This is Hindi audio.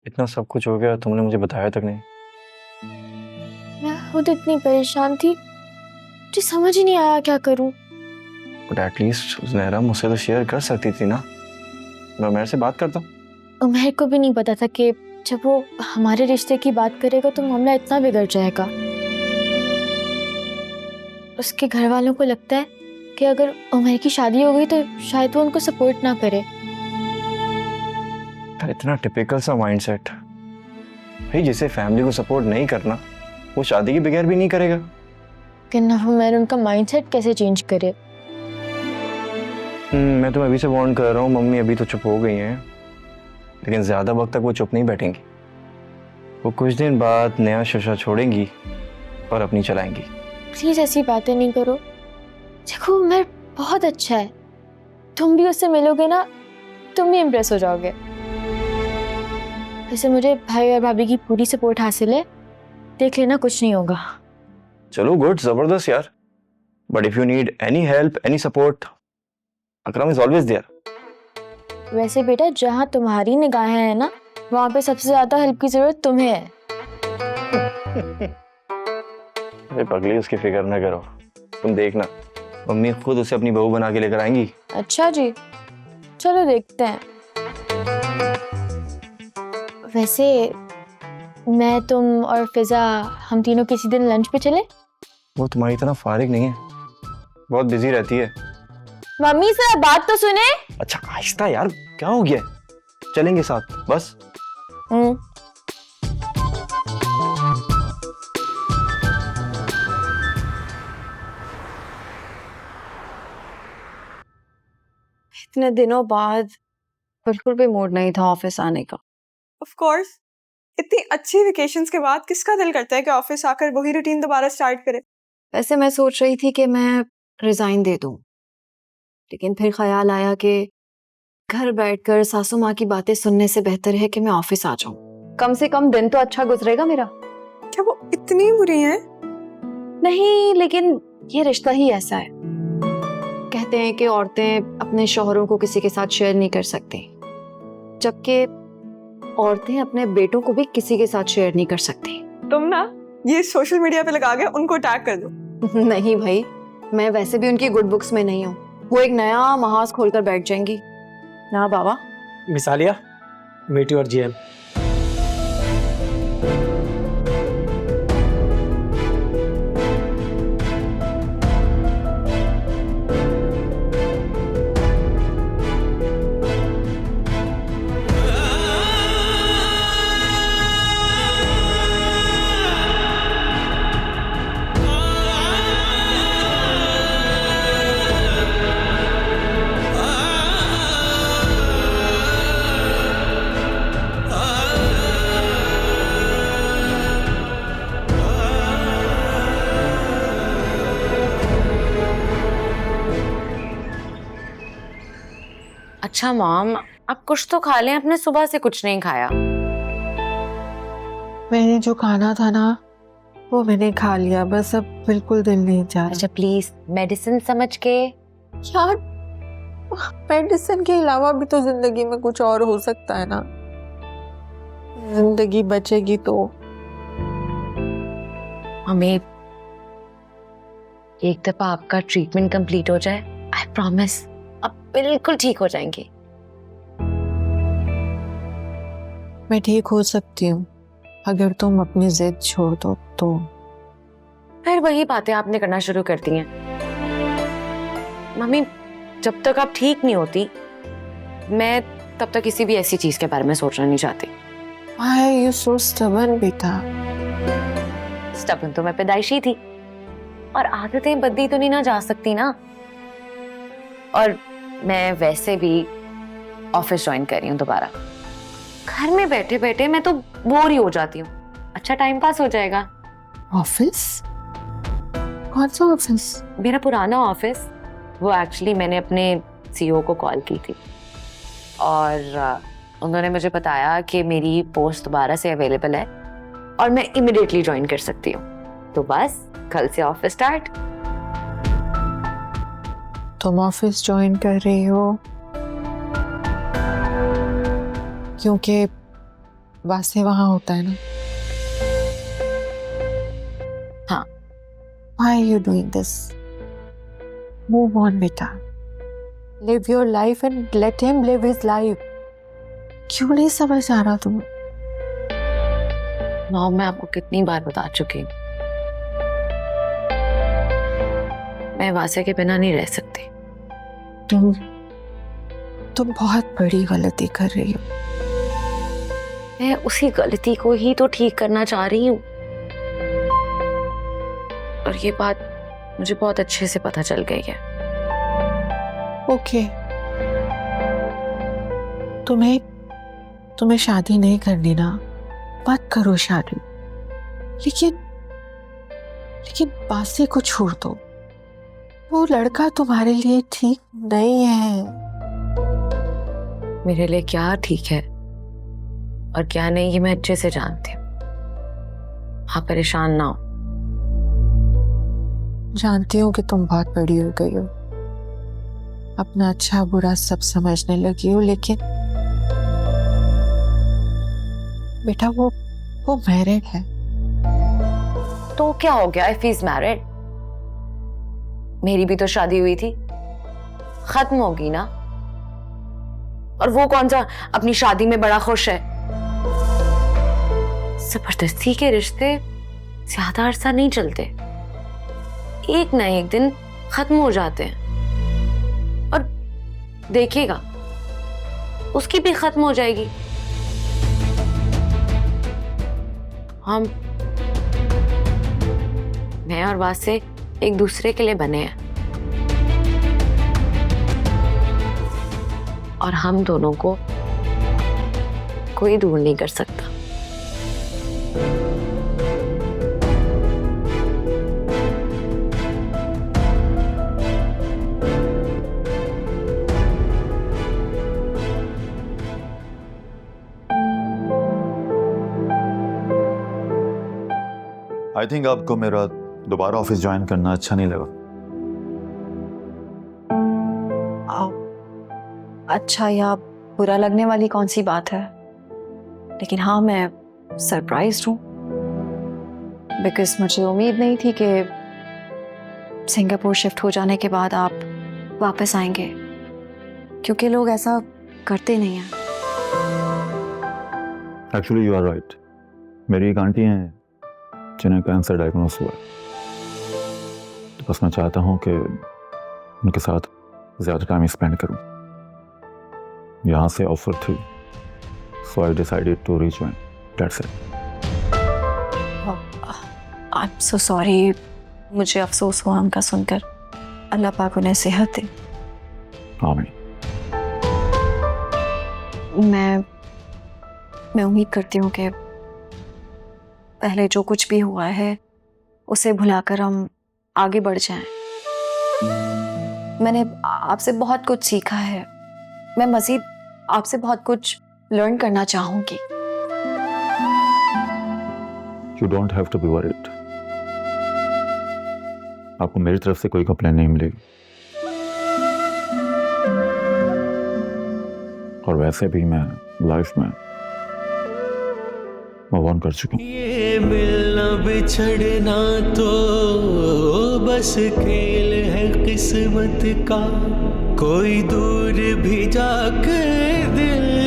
इतना सब कुछ हो गया, तुमने मुझे बताया तक नहीं। मैं खुद इतनी परेशान थी, मुझे समझ ही नहीं आया क्या करूं। बट एटलीस्ट ज़हरा मुझसे तो शेयर कर सकती थी ना, मैं उमैर से बात करता। उमैर को भी नहीं पता था कि जब वो हमारे रिश्ते की बात करेगा तो मामला इतना बिगड़ जाएगा। उसके घर वालों को लगता है कि अगर उमैर की शादी हो गई तो शायद वो उनको सपोर्ट ना करे। इतना टिपिकल सा माइंडसेट भाई, जिसे फैमिली को सपोर्ट नहीं करना वो शादी के बगैर भी नहीं करेगा। कि ना उमैर उनका माइंडसेट कैसे चेंज करे। मैं तुम्हें अभी से वार्न कर रहा हूँ, मम्मी अभी तो चुप हो गई हैं, लेकिन ज्यादा वक्त तक वो चुप नहीं बैठेंगी। वो कुछ दिन बाद नया शशा छोड़ेंगी और अपनी चलाएंगी। प्लीज ऐसी बातें नहीं करो। देखो उमैर बहुत अच्छा है, तुम भी उससे मिलोगे ना, तुम भी इम्प्रेस हो जाओगे। वैसे मुझे भाई और भाभी की पूरी सपोर्ट हासिल है, देख लेना कुछ नहीं होगा। चलो गुड, जबरदस्त यार। But if you need any help, any support, Akram is always there. वैसे बेटा जहाँ तुम्हारी निगाहें हैं ना, वहाँ पे सबसे ज्यादा हेल्प की जरूरत तुम्हें है। अरे पगली, उसकी फिक्र न करो, तुम देखना मम्मी खुद उसे अपनी बहू बना के लेकर आएंगी। अच्छा जी, चलो देखते हैं। वैसे मैं, तुम और फिजा, हम तीनों किसी दिन लंच पे चले? वो तुम्हारी तरह फारिग नहीं है, बहुत बिजी रहती है। मम्मी से बात तो सुने। अच्छा आहिस्ता यार, क्या हो गया? चलेंगे साथ बस। इतने दिनों बाद बिल्कुल भी मूड नहीं था ऑफिस आने का। ऑफ कोर्स, इतनी अच्छी वेकेशंस के बाद किसका दिल करता है कि ऑफिस आकर वही रूटीन दोबारा स्टार्ट करे। वैसे मैं सोच रही थी कि मैं रिजाइन दे दूं, लेकिन फिर ख्याल आया कि घर बैठकर सासू माँ की बातें सुनने से बेहतर है कि मैं ऑफिस आ जाऊं। कम से कम दिन तो अच्छा गुजरेगा मेरा। क्या वो इतनी बुरी हैं? नहीं, लेकिन ये रिश्ता ही ऐसा है। कहते हैं कि औरतें अपने शौहरों को किसी के साथ शेयर नहीं कर सकती, जबकि औरतें अपने बेटों को भी किसी के साथ शेयर नहीं कर सकती। तुम ना ये सोशल मीडिया पे लगा के उनको टैग कर दो। नहीं भाई, मैं वैसे भी उनकी गुड बुक्स में नहीं हूँ। वो एक नया महाज खोलकर बैठ जाएंगी ना बाबा। मिसालिया, मीट योर जीएम। अच्छा मॉम, आप कुछ तो खा लें, आपने सुबह से कुछ नहीं खाया। मैंने जो खाना था ना वो मैंने खा लिया, बस अब बिल्कुल दिल नहीं चाह रहा। अच्छा प्लीज मेडिसिन समझ के। यार मेडिसिन के अलावा भी तो जिंदगी में कुछ और हो सकता है ना, जिंदगी बचेगी तो। हमें एक दफा आपका ट्रीटमेंट कंप्लीट हो जाए, आई प्रॉमिस आप बिल्कुल ठीक हो जाएंगे। मैं ठीक हो सकती हूँ अगर तुम अपनी जिद छोड़ दो तो। फिर वही बातें आपने करना शुरू कर दी हैं। मम्मी, जब तक आप ठीक नहीं होती मैं तब तक किसी भी ऐसी चीज के बारे में सोचना नहीं चाहती। Why are you so stubborn बेटा? स्टबर्न तो मैं पैदाइशी थी, और आदतें बदली तो नहीं ना जा सकती ना। और मैं वैसे भी ऑफिस ज्वाइन कर रही हूँ दोबारा। घर में बैठे बैठे मैं तो बोर ही हो जाती हूँ, अच्छा टाइम पास हो जाएगा। ऑफिस? कौन सा ऑफिस? मेरा पुराना ऑफिस, वो एक्चुअली मैंने अपने सीईओ को कॉल की थी और उन्होंने मुझे बताया कि मेरी पोस्ट दोबारा से अवेलेबल है और मैं इमीडिएटली ज्वाइन कर सकती हूँ। तो बस कल से ऑफिस स्टार्ट। तुम ऑफिस ज्वाइन कर रही हो क्योंकि वासे वहां होता है ना? हाँ। Why are you doing this? Move on, बेटा. Live your life and let him live his life. क्यों नहीं समझ आ रहा तुम? मॉम, मैं आपको कितनी बार बता चुकी हूँ, मैं वासे के बिना नहीं रह सकती। तुम बहुत बड़ी गलती कर रही हो। मैं उसी गलती को ही तो ठीक करना चाह रही हूँ, और ये बात मुझे बहुत अच्छे से पता चल गई है। ओके, तुम्हें शादी नहीं करनी ना, मत करो शादी। लेकिन बासे को छोड़ दो, वो लड़का तुम्हारे लिए ठीक नहीं है। मेरे लिए क्या ठीक है और क्या नहीं, ये मैं अच्छे से जानती हूँ। आप परेशान ना हो। जानती हूँ कि तुम बहुत बड़ी हो गई हो, अपना अच्छा बुरा सब समझने लगी हो, लेकिन बेटा वो मैरिड है। तो क्या हो गया इफ ही इज मैरिड? मेरी भी तो शादी हुई थी, खत्म होगी ना। और वो कौन सा अपनी शादी में बड़ा खुश है? जबरदस्ती के रिश्ते ज्यादा अरसा नहीं चलते, एक ना एक दिन खत्म हो जाते हैं। और देखिएगा, उसकी भी खत्म हो जाएगी। मैं और वासे एक दूसरे के लिए बने हैं, और हम दोनों को कोई दूर नहीं कर सकता। आई थिंक आपको मेरा दोबारा ऑफिस ज्वाइन करना अच्छा नहीं लगा। अच्छा या बुरा लगने वाली कौन सी बात है, लेकिन हाँ, मैं सरप्राइज्ड हूँ, बिकॉज मुझे उम्मीद नहीं थी कि सिंगापुर शिफ्ट हो जाने के बाद आप वापस आएंगे, क्योंकि लोग ऐसा करते नहीं हैं। Actually you are right. मेरी एक आंटी हैं जिन्हें कैंसर डायग्नोस हुआ है, तो बस मैं चाहता हूँ कि उनके साथ ज़्यादा टाइम स्पेंड करूँ। यहाँ से ऑफर थी, so I decided to rejoin, that's it. I am so sorry, मुझे अफसोस हुआ उनका सुनकर। अल्लाह पाक उन्हें सेहत दे। आमीन। मैं उम्मीद करती हूँ कि पहले जो कुछ भी हुआ है उसे भुलाकर हम आगे बढ़ जाएं। मैंने आपसे बहुत कुछ सीखा है, मैं मज़ीद आपसे बहुत कुछ लर्न करना चाहूँगी। You don't have to be worried. आपको मेरी तरफ से कोई कंप्लेन नहीं मिलेगी, और वैसे भी मैं लाइफ में मूव ऑन कर चुका हूँ। ये मिलना बिछड़ना तो बस खेल है किस्मत का, कोई दूर भी जाकर दिल